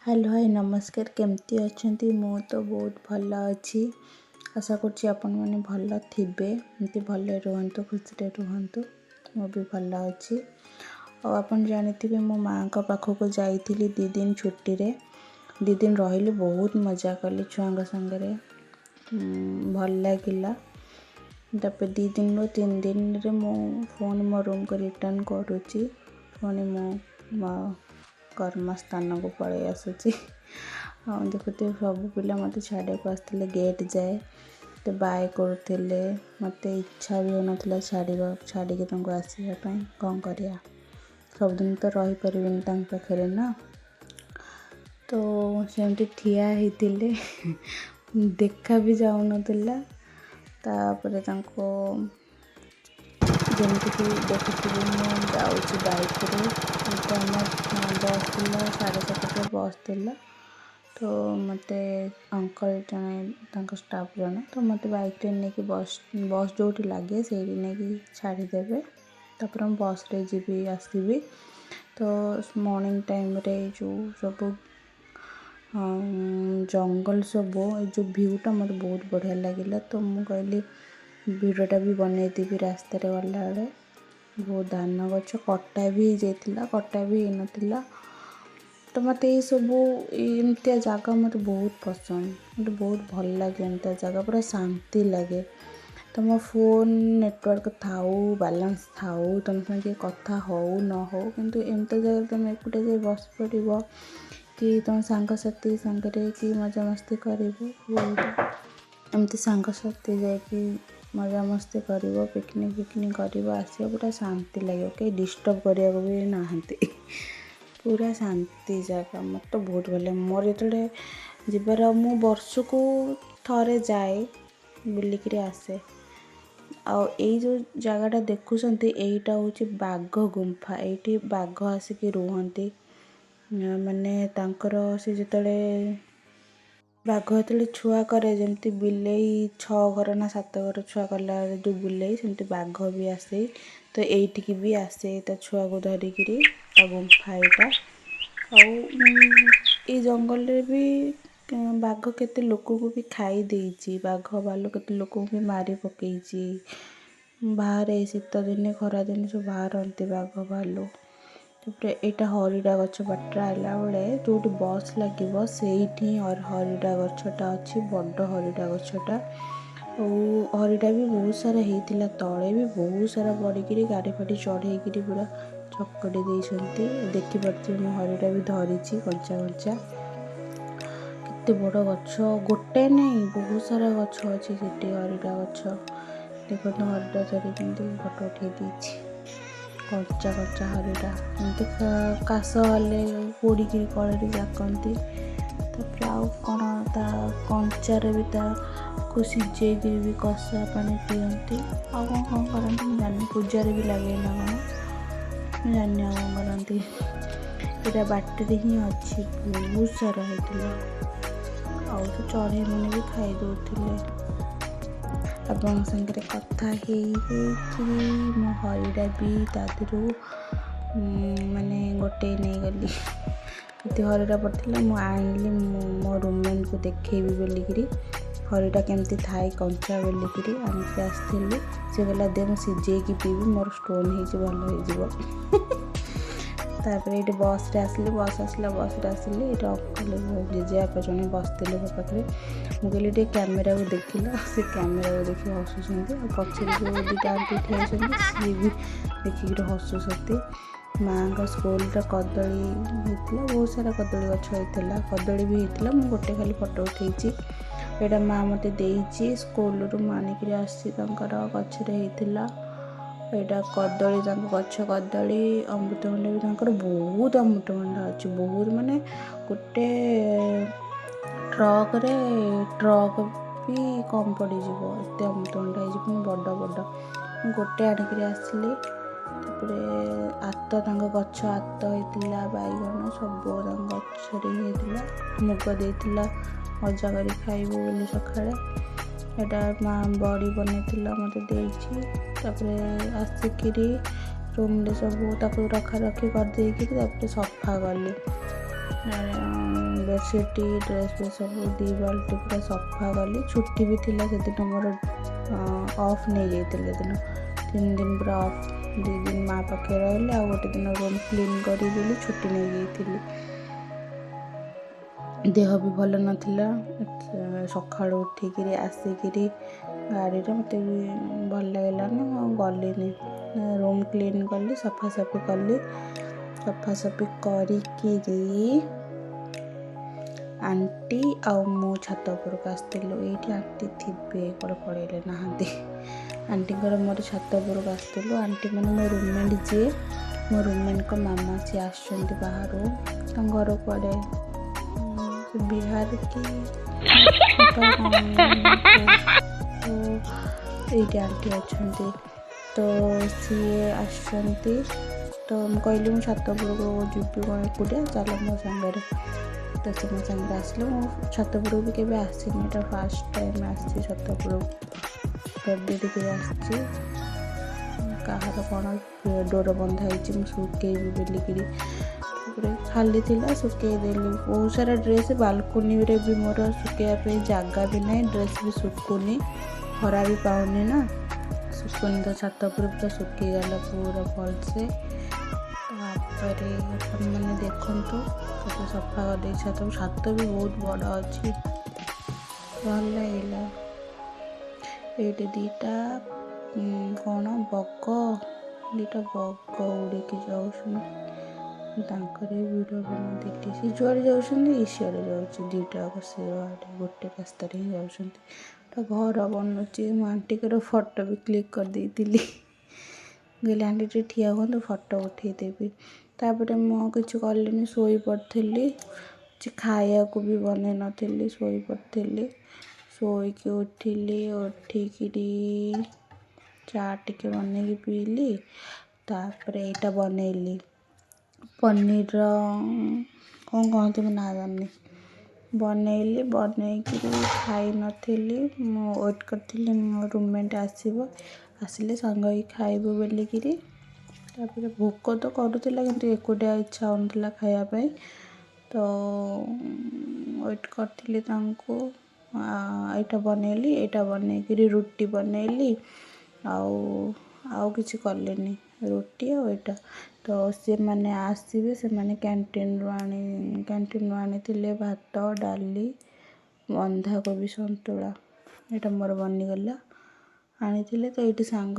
Hello hi नमस्कार केमती अच्छी मु तो बहुत भल अच्छी आशा करुँच आपण मैंने भल थे एमती भल रुहतु खुशी रुहतु मु भी भल अच्छी और आपन जानी मो माँ का पाखक जाइली 2 दिन छुट्टी रे 2 दिन रही बहुत मजा कली छुआ संगे भल लगिला तापर 2 दिन रो 3 दिन रे मो फोन मो रूम को रिटर्न करुच्ची पुणी मो कर्मस्थान को पलि आसूची देखते सब पिला मत छाड़ा को आसते गेट जाए तो बाय करुले मत इच्छा भी होना छाड़ी तुमको आसवाई कौन करिया सबदिन तो रही पारे पाखे ना तो सेमती ठिया होते देखा भी जाऊन तापर जमीक देखुवी मुझे जाऊँगी बाइक रे तो बस थिला 7:30 बस थिला तो मत अंकल जने स्टाफ जने तो मत बाइक रे नहीं बस जो लगे से नहीं छाड़देवे तापर हम बस रे जीवी आसबि तो मॉर्निंग टाइम रे जो सब जंगल सब जो भ्यूटा मत बहुत बढ़िया लगे तो मुझे कहली वीडियोटा भी बनईदेवी रास्ते गला बेले बहुत धान गछ कटा भी जाइला कटा भी होना तो मत ये सब एमतिया जगह मत बहुत पसंद मत बहुत भल लगे एमतिया जगह पूरा शांति लगे तुम फोन नेटवर्क थाऊ बैलेंस थाऊ तुम संगे कथा हो न हो किंतु एमती जगह तुम एकुटे जाए बस पड़ कि तुम सांगसाथी सांगे कि मजा मस्ती कर एमती सांगसाथी जाकि मजा मस्ती कर पिकनिक कर आसो पूरा शांति लगे कहीं डिस्टर्ब करने को भी नहांती पूरा शांति जगह मत तो बहुत भल मोर जो जीवार मु वर्ष को थरे जाए बुलिक आसे आ जो जगहटा देखुंत यहीटा हूँ बाघ गुंफा ये बाघ आसिक रुहती माने तांकर से जिते बाघ जो छुआ करे जमती बिलई 6 घर ना 7 घर छुआ कला जो बुलई सेमती बाघ भी आसे तो यही भी आसे ता छुआ को धरिकी गुंफा ये जंगल रे भी बाघ केते लोक को भी खाई देइची बाघ भालू केते लोक को भी मारी पकईची बाहर शीत दिने खरा दिन सब बाहर बाघ भालू तापर यहाँ हरिड़ा गछ बाटर आला बेले जो बस लगे से हरिड़ा गछटा अच्छी बड़ हरिड़ा गछटा और हरिड़ा भी बहुत सारा होता तले भी बहुत सारा पड़ी गाड़ी फाड़ी चढ़ेकि पूरा चकड़ी देते देखिपे मैं हरिड़ा भी धरी कंचा कंचा केते बड़ गछ गोटे नहीं बहुत सारा गछ अच्छी हरिड़ा गछ देखो हरिड़ा धरी फोटो उठे देती कच्चा कच्चा हरिड़ा एमती काश हेले पोड़ी कड़े जाकती तापर आउ कौन ता कंचार भी को सीझे भी कषा पानी पिंती आ कौन करती जानी पूजार भी लगे ना कौन जानी कौन करती यहाँ बाटर ही अच्छी बहुत सारा होता आ तो चढ़े मैंने भी खाई दौले अपन संगे कथा मो हरिड़ा भी तादू माने गोटे नहीं गली ये हरिड़ा पड़ता मुझे मो रूममेट को देखेबी बोलिकी हरिड़ा केमती थाए कंचा बोलिकी आनिक आसती सी कहला दे मुझे सीझे पीबी मोर स्टोन हो तापर ये बस रे आसली बस आसला बस रे आसली ये अंकल जेजेबापा जड़े बसते मो पाखे मुझे कहली कैमेरा को देखिला से कैमेरा को देखिए हसुँच पचर जो दुटा आंटी ठिया सी भी देखिक हसुँच माँ का स्कूल कदली होता बहुत सारा कदली गछ होता कदली भी होता मुझे गोटे खाली फोटो उठे यहाँ माँ मत दे स्कूल रू आनिक गचरे होता यहाँ कदली गछ कदली अमृतभंडा भी बहुत अमृतभंडा अच्छी बहुत माने गोटे ट्रक भी कम पड़ज एत अमृतभंडा बड़ बड़ गोटे आनिक आसली आत गछ आत होता बैगन सब गचरे होता मुग देता मजा कर खाइबू बोली सकाଳେ यहाँ माँ बड़ी बनई मत देपर आसिक रूम सब रखा रखी कर सफा कली बेडसीट ड्रेस भी सब 2 बाल्टी पूरा सफा कली। छुट्टी भी थिला से दिन मोर ऑफ नहीं जाइए दिन 3 दिन पूरा ऑफ 2 दिन माँ पाखे रही आ गोटे दिन रूम क्लीन करी बोली छुट्टी नहीं जाइए। देह भी भल नाला सकाळु उठिकी आसिकी गाड़ी रे मत भी भल लगलानी गलिनी रूम क्लीन कली सफासफी कली। सफासफी करी आंटी आउ मु छात उपरक आसलु। ये आंटी थे कड़े पड़े नहांती आंटी मोर छात उपरक आसलु। आंटी मैंने मो रूममेट जी मो रूममेट को मामा सी आसुँच बाहर घर कड़े बिहार की ये आंटी अच्छा तो सी आसुँच तो कहली मुझे छात उपरक जीवी कौन एकुटिया चल मो सांगे तो से मो सांगे आसले मो छात उपरक भी केवे आसीनी एटा फर्स्ट टाइम आसी छात उपरक बेबी टिके आसी कहार कौन डोर बंधा सुखेबी बोलिकी खाली थिला सुखेदेली। बहुत सारा ड्रेस बालकोनी रे भी मोर सुखेवाई जगह भी ना ड्रेस भी सुखुनी खरा भी पाऊनी ना सुखुनी तो छात पर पूरा सुखीगला पूरा भल से। मैंने देखु तो सफा कर छात भी बहुत बड़ अच्छी भल लगे। ये दीटा कौन बग दीटा बग उड़िकी जाऊँ वीडियो बना देखी सी जुआड़े जाऊँ सियाड़े जाऊँ दीटा से गोटे रास्त ही जाऊँ घर बनुची। मो आंटी फोटो भी क्लिक कर देती गली आंटी टे ठिया हूँ फोटो उठेदेवी। तापर मुझे कल शोई पड़ी खाया को भी बन नी शोई पड़ी शोईकी उठिकी चा टिके बन पीली। तापर यहाँ बनैली पनीर कौन कहते मैं ना जानी बनैली बनईकि खाई नी वेट करी मो रूममेट आसिले सांग खाइबू बोलिकी। भोक तो करूला कि एकुटिया इच्छा होता खायापाई तो वेट करी यहाँ बनैली यहाँ बनईकि रुटी बनैली आउ किसी कलेनी रुटी आटा तो सी मैंने आसवे से मैंने कैंटीन आनी भात डाली बंधा कोबी सन्तुला यहाँ मोर बनीगला आनी तो ये सांग